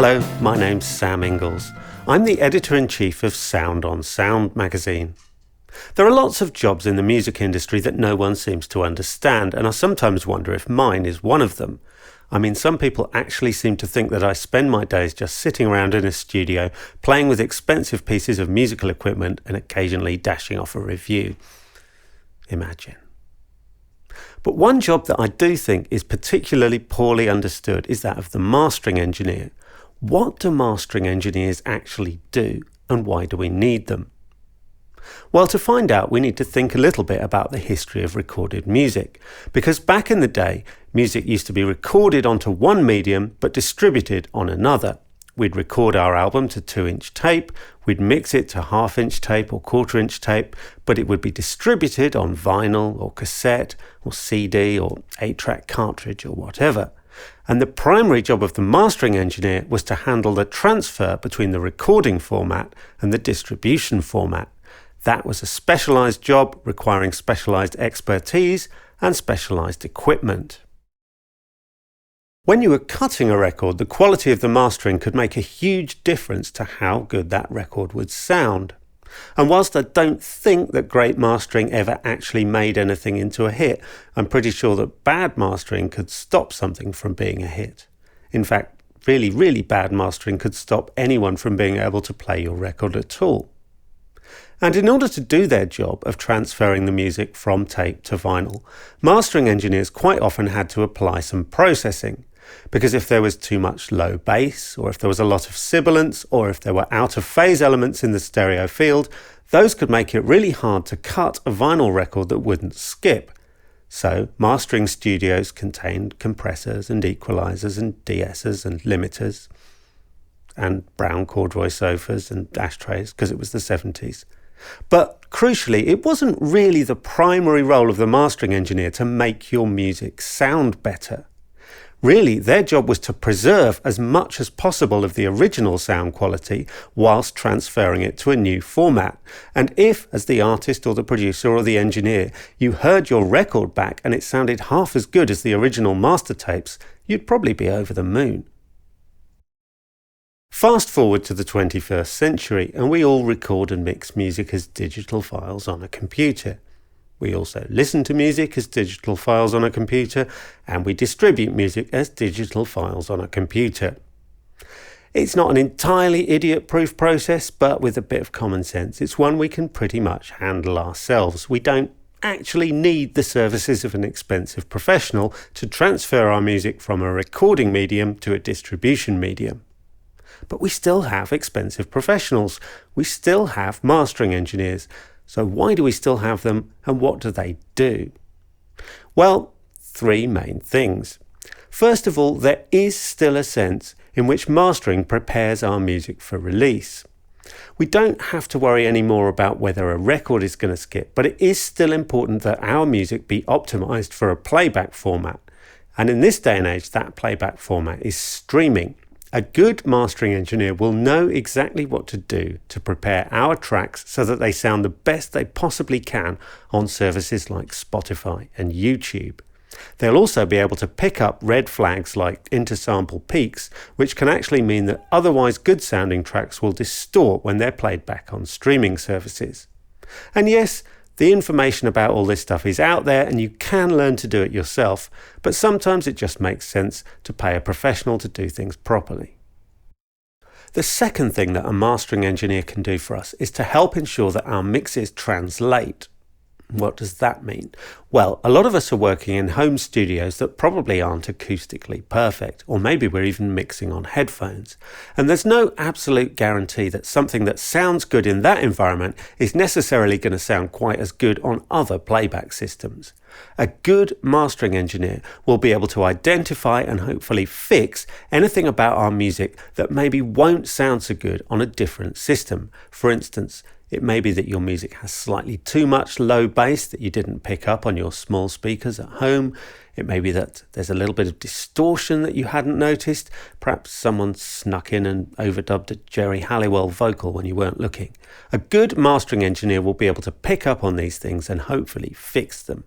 Hello, my name's Sam Inglis. I'm the editor-in-chief of Sound on Sound magazine. There are lots of jobs in the music industry that no one seems to understand, and I sometimes wonder if mine is one of them. I mean, some people actually seem to think that I spend my days just sitting around in a studio, playing with expensive pieces of musical equipment and occasionally dashing off a review. Imagine. But one job that I do think is particularly poorly understood is that of the mastering engineer. What do mastering engineers actually do, and why do we need them? Well, to find out, we need to think a little bit about the history of recorded music, because back in the day, music used to be recorded onto one medium but distributed on another. We'd record our album to 2-inch tape, we'd mix it to 1/2-inch tape or 1/4-inch tape, but it would be distributed on vinyl or cassette or CD or 8-track cartridge or whatever. And the primary job of the mastering engineer was to handle the transfer between the recording format and the distribution format. That was a specialised job requiring specialised expertise and specialised equipment. When you were cutting a record, the quality of the mastering could make a huge difference to how good that record would sound. And whilst I don't think that great mastering ever actually made anything into a hit, I'm pretty sure that bad mastering could stop something from being a hit. In fact, really bad mastering could stop anyone from being able to play your record at all. And in order to do their job of transferring the music from tape to vinyl, mastering engineers quite often had to apply some processing. Because if there was too much low bass, or if there was a lot of sibilance, or if there were out-of-phase elements in the stereo field, those could make it really hard to cut a vinyl record that wouldn't skip. So mastering studios contained compressors and equalizers and de-essers and limiters and brown corduroy sofas and ashtrays, because it was the 70s. But crucially, it wasn't really the primary role of the mastering engineer to make your music sound better. Really, their job was to preserve as much as possible of the original sound quality whilst transferring it to a new format. And if, as the artist or the producer or the engineer, you heard your record back and it sounded half as good as the original master tapes, you'd probably be over the moon. Fast forward to the 21st century, and we all record and mix music as digital files on a computer. We also listen to music as digital files on a computer, and we distribute music as digital files on a computer. It's not an entirely idiot-proof process, but with a bit of common sense, it's one we can pretty much handle ourselves. We don't actually need the services of an expensive professional to transfer our music from a recording medium to a distribution medium. But we still have expensive professionals. We still have mastering engineers. So why do we still have them, and what do they do? Well, 3 main things. First of all, there is still a sense in which mastering prepares our music for release. We don't have to worry anymore about whether a record is going to skip, but it is still important that our music be optimized for a playback format. And in this day and age, that playback format is streaming. A good mastering engineer will know exactly what to do to prepare our tracks so that they sound the best they possibly can on services like Spotify and YouTube. They'll also be able to pick up red flags like intersample peaks, which can actually mean that otherwise good sounding tracks will distort when they're played back on streaming services. And yes, the information about all this stuff is out there and you can learn to do it yourself, but sometimes it just makes sense to pay a professional to do things properly. The second thing that a mastering engineer can do for us is to help ensure that our mixes translate. What does that mean? Well, a lot of us are working in home studios that probably aren't acoustically perfect, or maybe we're even mixing on headphones. And there's no absolute guarantee that something that sounds good in that environment is necessarily going to sound quite as good on other playback systems. A good mastering engineer will be able to identify and hopefully fix anything about our music that maybe won't sound so good on a different system. For instance, it may be that your music has slightly too much low bass that you didn't pick up on your small speakers at home. It may be that there's a little bit of distortion that you hadn't noticed. Perhaps someone snuck in and overdubbed a Jerry Halliwell vocal when you weren't looking. A good mastering engineer will be able to pick up on these things and hopefully fix them.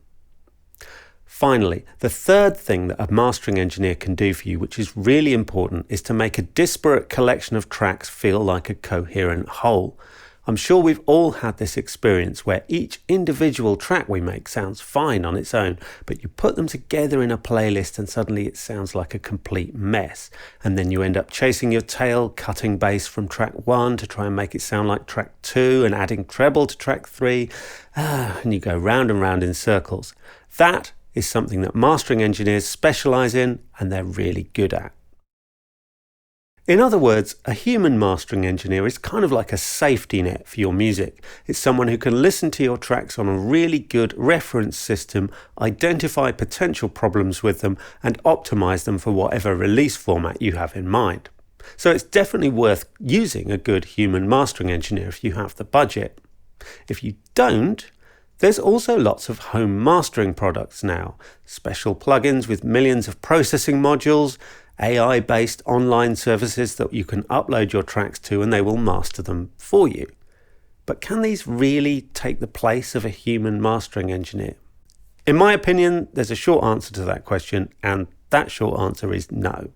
Finally, the third thing that a mastering engineer can do for you, which is really important, is to make a disparate collection of tracks feel like a coherent whole. I'm sure we've all had this experience where each individual track we make sounds fine on its own, but you put them together in a playlist and suddenly it sounds like a complete mess. And then you end up chasing your tail, cutting bass from track 1 to try and make it sound like track 2 and adding treble to track 3. And you go round and round in circles. That is something that mastering engineers specialize in and they're really good at. In other words, a human mastering engineer is kind of like a safety net for your music. It's someone who can listen to your tracks on a really good reference system, identify potential problems with them, and optimize them for whatever release format you have in mind. So it's definitely worth using a good human mastering engineer if you have the budget. If you don't, there's also lots of home mastering products now, special plugins with millions of processing modules, AI-based online services that you can upload your tracks to and they will master them for you. But can these really take the place of a human mastering engineer? In my opinion, there's a short answer to that question, and that short answer is no.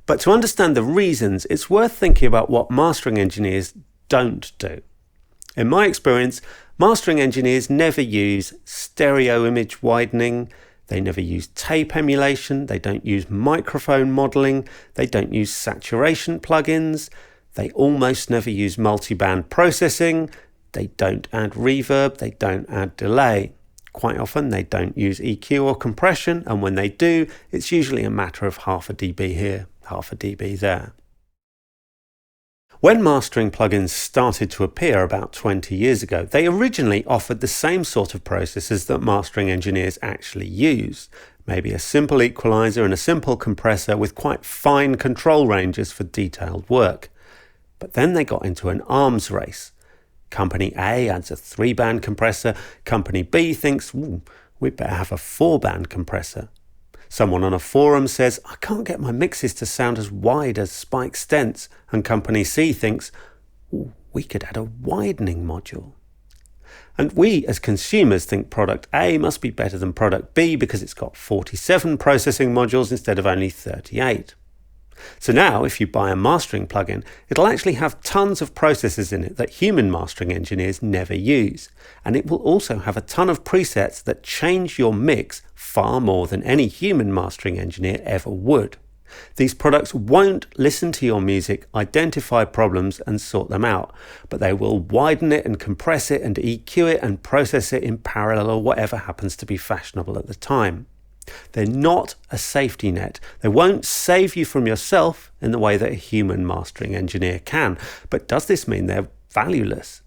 But to understand the reasons, it's worth thinking about what mastering engineers don't do. In my experience, mastering engineers never use stereo image widening, they never use tape emulation, they don't use microphone modeling, they don't use saturation plugins, they almost never use multiband processing, they don't add reverb, they don't add delay. Quite often they don't use EQ or compression, and when they do, it's usually a matter of half a dB here, half a dB there. When mastering plugins started to appear about 20 years ago, they originally offered the same sort of processes that mastering engineers actually use. Maybe a simple equalizer and a simple compressor with quite fine control ranges for detailed work. But then they got into an arms race. Company A adds a 3-band compressor, Company B thinks, we'd better have a 4-band compressor. Someone on a forum says, I can't get my mixes to sound as wide as Spike Stents, and Company C thinks, we could add a widening module. And we as consumers think product A must be better than product B because it's got 47 processing modules instead of only 38. So now, if you buy a mastering plugin, it'll actually have tons of processes in it that human mastering engineers never use. And it will also have a ton of presets that change your mix far more than any human mastering engineer ever would. These products won't listen to your music, identify problems and sort them out, but they will widen it and compress it and EQ it and process it in parallel or whatever happens to be fashionable at the time. They're not a safety net. They won't save you from yourself in the way that a human mastering engineer can. But does this mean they're valueless?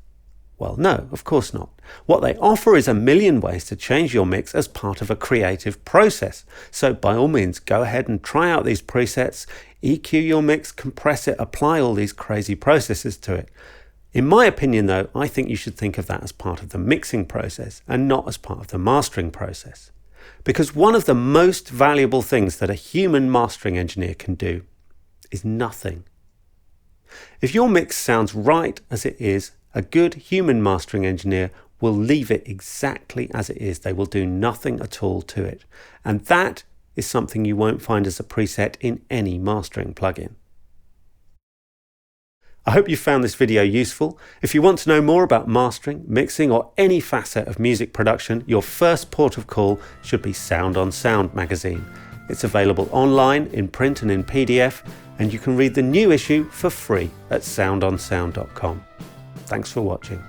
Well, no, of course not. What they offer is a million ways to change your mix as part of a creative process. So by all means, go ahead and try out these presets, EQ your mix, compress it, apply all these crazy processes to it. In my opinion, though, I think you should think of that as part of the mixing process and not as part of the mastering process. Because one of the most valuable things that a human mastering engineer can do is nothing. If your mix sounds right as it is, a good human mastering engineer will leave it exactly as it is. They will do nothing at all to it. And that is something you won't find as a preset in any mastering plugin. I hope you found this video useful. If you want to know more about mastering, mixing, or any facet of music production, your first port of call should be Sound on Sound magazine. It's available online, in print and in PDF, and you can read the new issue for free at soundonsound.com. Thanks for watching.